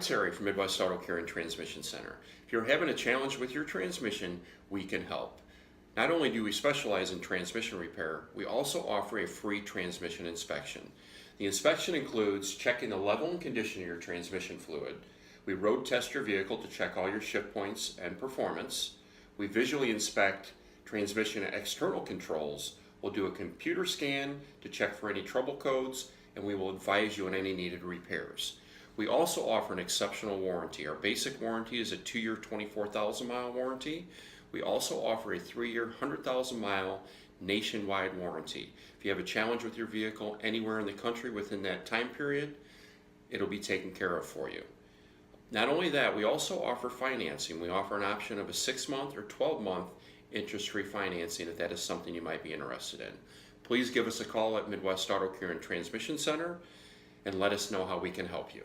Terry from Midwest Auto Care and Transmission Center. If you're having a challenge with your transmission, we can help. Not only do we specialize in transmission repair, we also offer a free transmission inspection. The inspection includes checking the level and condition of your transmission fluid. We road test your vehicle to check all your shift points and performance. We visually inspect transmission external controls. We'll do a computer scan to check for any trouble codes, and we will advise you on any needed repairs. We also offer an exceptional warranty. Our basic warranty is a 2-year, 24,000 mile warranty. We also offer a 3-year, 100,000 mile nationwide warranty. If you have a challenge with your vehicle anywhere in the country within that time period, it'll be taken care of for you. Not only that, we also offer financing. We offer an option of a 6-month or 12-month interest-free financing if that is something you might be interested in. Please give us a call at Midwest Auto Care and Transmission Center and let us know how we can help you.